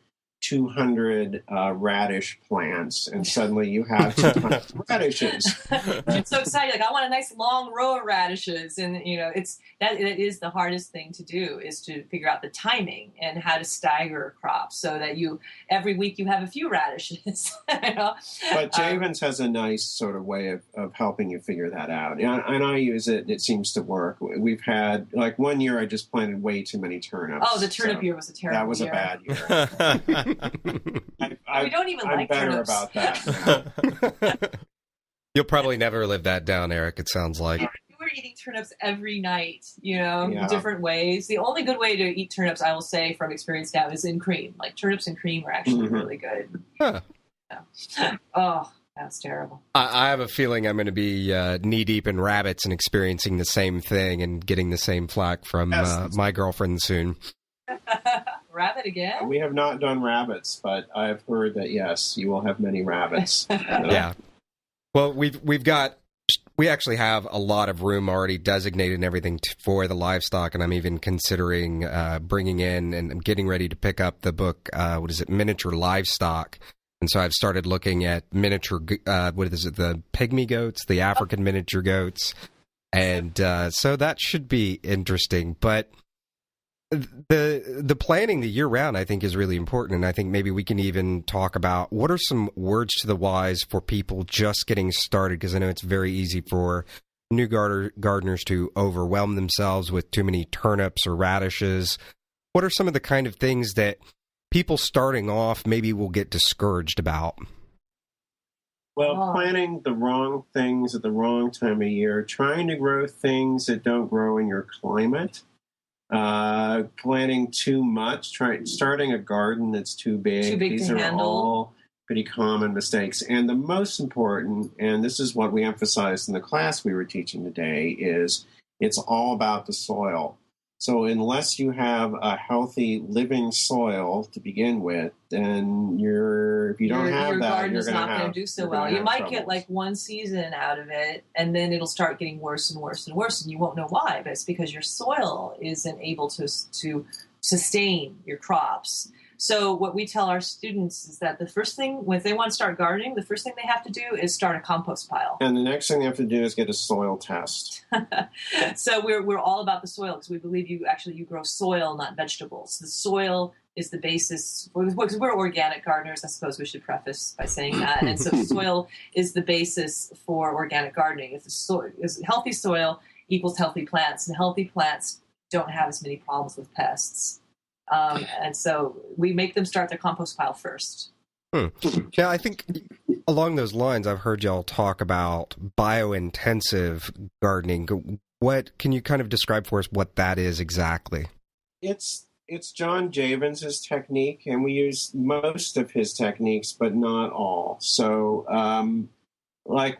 200 radish plants, and suddenly you have 200 radishes. I'm so excited! Like I want a nice long row of radishes, and it is the hardest thing to do is to figure out the timing and how to stagger crops so that every week you have a few radishes. But Javins has a nice sort of way of helping you figure that out, and I use it. And it seems to work. We've had like one year I just planted way too many turnips. Oh, the turnip year was a terrible year. That was a bad year. We don't even like better turnips. about that. You'll probably never live that down, Erik, it sounds like. We were eating turnips every night, different ways. The only good way to eat turnips, I will say from experience now, is in cream. Like turnips and cream are actually really good. Huh. Yeah. Oh, that's terrible. I have a feeling I'm going to be knee-deep in rabbits and experiencing the same thing and getting the same flack from my girlfriend soon. Rabbit again? We have not done rabbits, but I've heard that yes, you will have many rabbits. Yeah. Well, we actually have a lot of room already designated and everything for the livestock, and I'm even considering bringing in and getting ready to pick up the book. Miniature Livestock. And so I've started looking at miniature. The pygmy goats, the African miniature goats, and so that should be interesting. But the planning the year round, I think, is really important, and I think maybe we can even talk about what are some words to the wise for people just getting started, because I know it's very easy for new gardeners to overwhelm themselves with too many turnips or radishes. What are some of the kind of things that people starting off maybe will get discouraged about? Well, planting the wrong things at the wrong time of year, trying to grow things that don't grow in your climate, planting too much, starting a garden that's too big. These to are handle. all pretty common mistakes. And the most important, and this is what we emphasized in the class we were teaching today, is it's all about the soil. So unless you have a healthy living soil to begin with, then if you don't have your that, garden you're is not going to do so well. You might get like one season out of it, and then it'll start getting worse and worse and worse, and you won't know why. But it's because your soil isn't able to sustain your crops. So what we tell our students is that the first thing, when they want to start gardening, the first thing they have to do is start a compost pile. And the next thing they have to do is get a soil test. So we're all about the soil because we believe you grow soil, not vegetables. The soil is the basis. Because we're organic gardeners, I suppose we should preface by saying that. And so soil is the basis for organic gardening. If the soil is healthy, soil equals healthy plants, and healthy plants don't have as many problems with pests. And so we make them start their compost pile first. Yeah, I think along those lines, I've heard y'all talk about biointensive gardening. What can you kind of describe for us what that is exactly? It's John Javins' technique, and we use most of his techniques, but not all. So,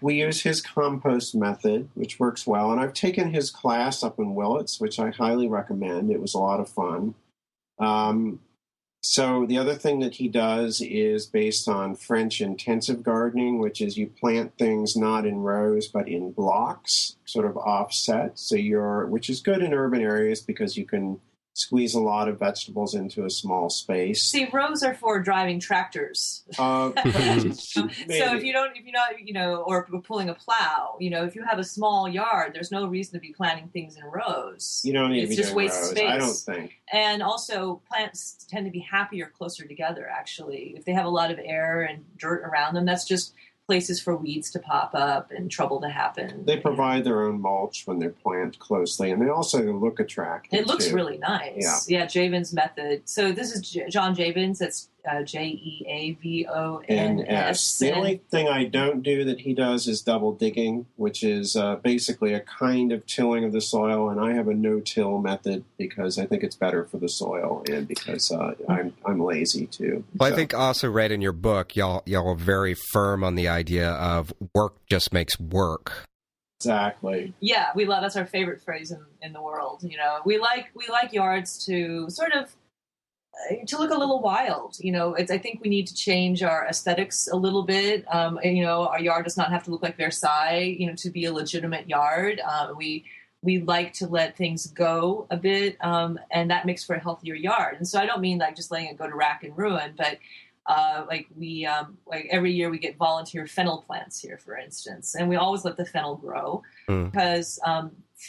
we use his compost method, which works well. And I've taken his class up in Willits, which I highly recommend. It was a lot of fun. So the other thing that he does is based on French intensive gardening, which is you plant things not in rows but in blocks, sort of offset. Which is good in urban areas because you can squeeze a lot of vegetables into a small space. See, rows are for driving tractors. So if you're not, or pulling a plow, if you have a small yard, there's no reason to be planting things in rows. You don't need to be just doing waste rows, space. I don't think. And also, plants tend to be happier closer together, actually. If they have a lot of air and dirt around them, that's just places for weeds to pop up and trouble to happen. They provide their own mulch when they're planted closely, and they also look attractive. It looks too. really nice. Yeah, Javins method. So this is John Javins. That's Jeavons. The only thing I don't do that he does is double digging, which is basically a kind of tilling of the soil, and I have a no-till method because I think it's better for the soil and because I'm lazy too. Well, I think I also read in your book, y'all are very firm on the idea of work just makes work. Exactly. Yeah, we love that's our favorite phrase in the world. We like yards to sort of to look a little wild. I think we need to change our aesthetics a little bit. Our yard does not have to look like Versailles, to be a legitimate yard. We like to let things go a bit, and that makes for a healthier yard. And so I don't mean like just letting it go to rack and ruin, but every year we get volunteer fennel plants here, for instance, and we always let the fennel grow because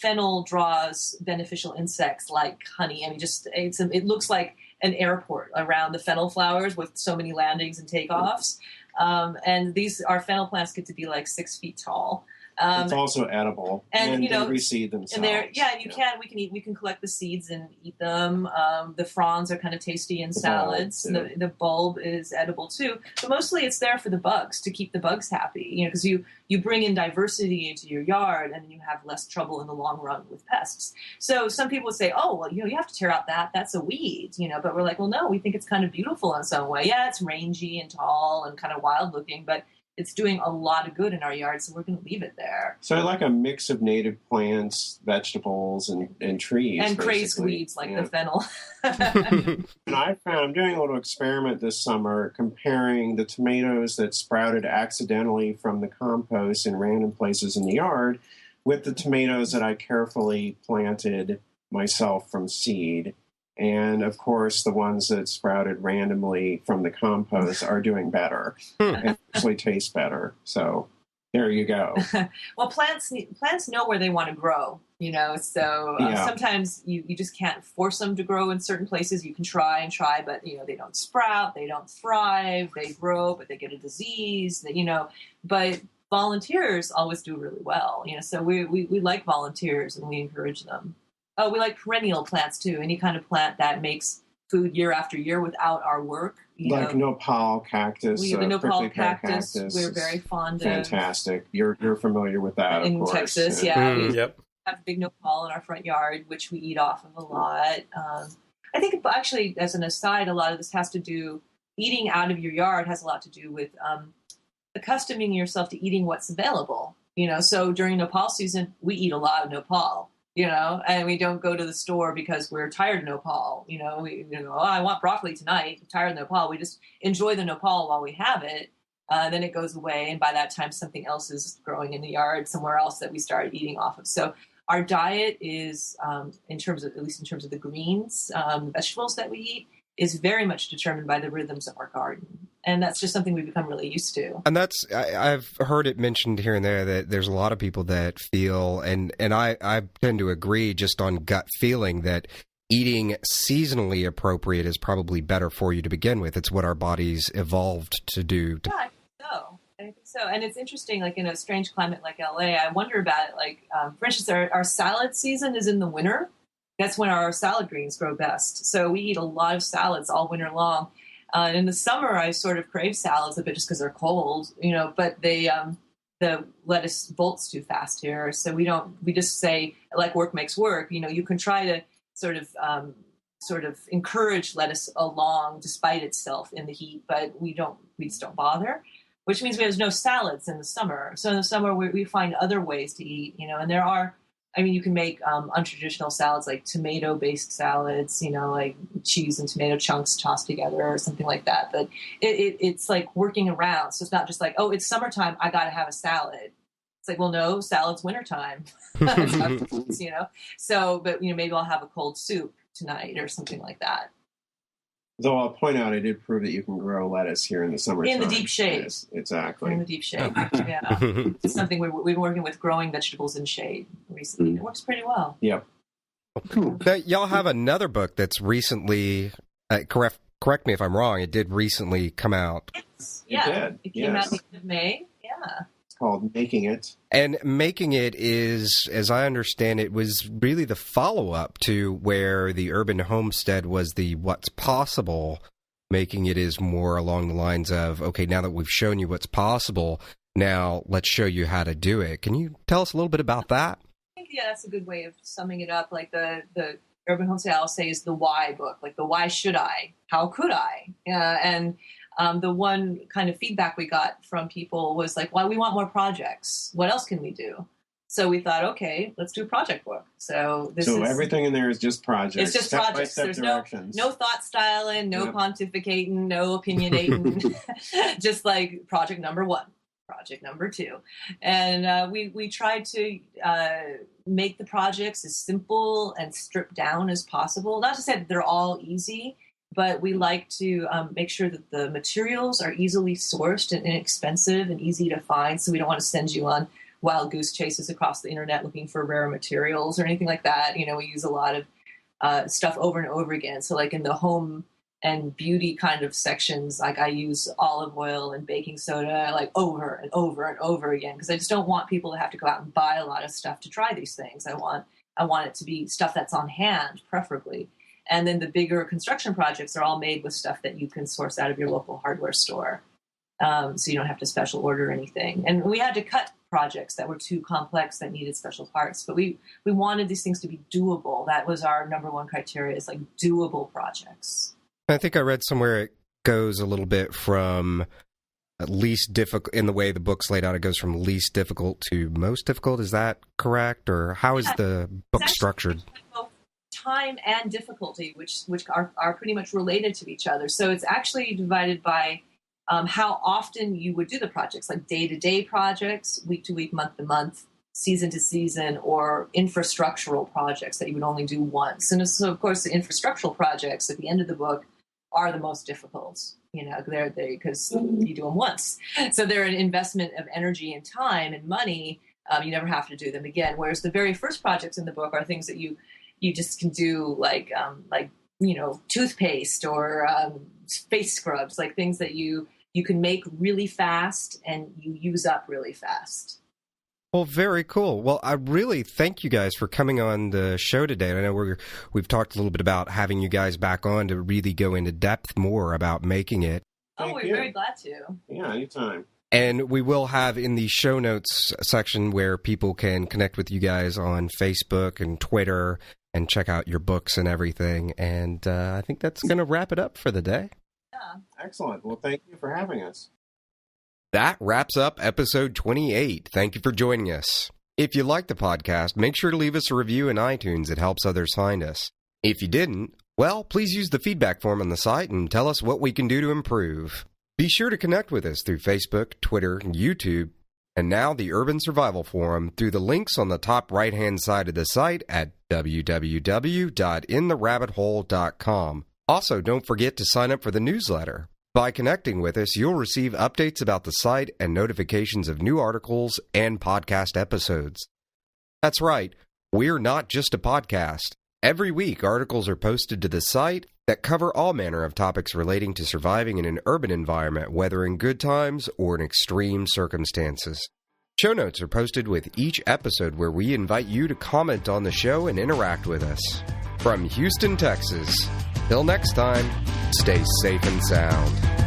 fennel draws beneficial insects like honey. I mean, it looks like an airport around the fennel flowers with so many landings and takeoffs. And our fennel plants get to be like 6 feet tall. It's also edible, and they reseed themselves. And we can collect the seeds and eat them. The fronds are kind of tasty in salads. The bulb is edible too, but mostly it's there for the bugs, to keep the bugs happy. Because you bring in diversity into your yard, and you have less trouble in the long run with pests. So some people would say, "Oh, well, you have to tear out that's a weed," But we're like, "Well, no, we think it's kind of beautiful in some way. Yeah, it's rangy and tall and kind of wild looking, but it's doing a lot of good in our yard, so we're going to leave it there." So I like a mix of native plants, vegetables, and trees. And crazed weeds like the fennel. And I'm doing a little experiment this summer comparing the tomatoes that sprouted accidentally from the compost in random places in the yard with the tomatoes that I carefully planted myself from seed. And, of course, the ones that sprouted randomly from the compost are doing better and actually taste better. So there you go. Well, plants know where they want to grow, so sometimes you just can't force them to grow in certain places. You can try, but, they don't sprout, they don't thrive, they grow, but they get a disease, but volunteers always do really well, so we like volunteers and we encourage them. Oh, we like perennial plants too. Any kind of plant that makes food year after year without our work. Like nopal cactus. We have the nopal prickly pear cactus. We're very fond of. Fantastic. You're familiar with that, in of course. Texas. Yeah, we Yep. have a big nopal in our front yard, which we eat off of a lot. I think actually, as an aside, a lot of this has to do, eating out of your yard has a lot to do with accustoming yourself to eating what's available. So during nopal season, we eat a lot of nopal, and we don't go to the store because we're tired of nopal. Oh, I want broccoli tonight. I'm tired of nopal. We just enjoy the nopal while we have it. Then it goes away, and by that time, something else is growing in the yard somewhere else that we start eating off of. So our diet is, at least in terms of the greens, vegetables that we eat, is very much determined by the rhythms of our garden. And that's just something we've become really used to. And I've heard it mentioned here and there that there's a lot of people that feel, and I tend to agree just on gut feeling, that eating seasonally appropriate is probably better for you to begin with. It's what our bodies evolved to do. Yeah, I think so. And it's interesting, like in a strange climate like LA, I wonder about it. Like, for instance, our salad season is in the winter. That's when our salad greens grow best. So we eat a lot of salads all winter long. In the summer, I sort of crave salads a bit just because they're cold, but the lettuce bolts too fast here. So we just say, like, work makes work. You can try to sort of encourage lettuce along despite itself in the heat, but we just don't bother, which means there's no salads in the summer. So in the summer, we find other ways to eat, and there are, you can make untraditional salads, like tomato-based salads, like cheese and tomato chunks tossed together or something like that. But it's like working around. So it's not just like, oh, it's summertime, I got to have a salad. It's like, well, no, salad's wintertime, So, but, maybe I'll have a cold soup tonight or something like that. Though I'll point out, I did prove that you can grow lettuce here in the summertime. In the deep shade. Yes, exactly. In the deep shade, yeah. It's something we've been working with, growing vegetables in shade recently. It works pretty well. Yep. Now, y'all have another book that's recently, correct me if I'm wrong, it did recently come out. It came out in May. Yeah. Called Making It. And Making It is, as I understand it, was really the follow-up to where the Urban Homestead was the what's possible. Making It is more along the lines of, okay, now that we've shown you what's possible, now let's show you how to do it. Can you tell us a little bit about that? I think, that's a good way of summing it up. Like the Urban Homestead, I'll say, is the why book. Like the why should I? How could I? And the one kind of feedback we got from people was like, well, we want more projects. What else can we do? So we thought, okay, let's do a project book. So everything in there is just projects. It's just projects. There's no thought styling, no pontificating, no opinionating. Just like project number 1, project number 2. And we tried to make the projects as simple and stripped down as possible. Not to say that they're all easy, but we like to make sure that the materials are easily sourced and inexpensive and easy to find. So we don't want to send you on wild goose chases across the internet looking for rare materials or anything like that. We use a lot of stuff over and over again. So like in the home and beauty kind of sections, like I use olive oil and baking soda like over and over and over again, because I just don't want people to have to go out and buy a lot of stuff to try these things. I want it to be stuff that's on hand, preferably. And then the bigger construction projects are all made with stuff that you can source out of your local hardware store. So you don't have to special order anything. And we had to cut projects that were too complex that needed special parts. But we wanted these things to be doable. That was our number 1 criteria, is like doable projects. I think I read somewhere it goes a little bit from least difficult, in the way the book's laid out, it goes from least difficult to most difficult. Is that correct? Or how is the book structured? Time and difficulty, which are pretty much related to each other. So it's actually divided by how often you would do the projects, like day-to-day projects, week to week, month to month, season to season, or infrastructural projects that you would only do once. And so, of course, the infrastructural projects at the end of the book are the most difficult. They're because you do them once. So they're an investment of energy and time and money. You never have to do them again. Whereas the very first projects in the book are things that you just can do, like toothpaste or face scrubs, like things that you can make really fast and you use up really fast. Well, very cool. Well, I really thank you guys for coming on the show today. I know we've talked a little bit about having you guys back on to really go into depth more about making it. We're very glad to. Yeah, anytime. And we will have in the show notes section where people can connect with you guys on Facebook and Twitter and check out your books and everything. And I think that's going to wrap it up for the day. Yeah. Excellent. Well, thank you for having us. That wraps up episode 28. Thank you for joining us. If you like the podcast, make sure to leave us a review in iTunes. It helps others find us. If you didn't, well, please use the feedback form on the site and tell us what we can do to improve. Be sure to connect with us through Facebook, Twitter, and YouTube, and now the Urban Survival Forum through the links on the top right-hand side of the site at www.intherabbithole.com. Also, don't forget to sign up for the newsletter. By connecting with us, you'll receive updates about the site and notifications of new articles and podcast episodes. That's right, we're not just a podcast. Every week, articles are posted to the site that cover all manner of topics relating to surviving in an urban environment, whether in good times or in extreme circumstances. Show notes are posted with each episode where we invite you to comment on the show and interact with us. From Houston, Texas, till next time, stay safe and sound.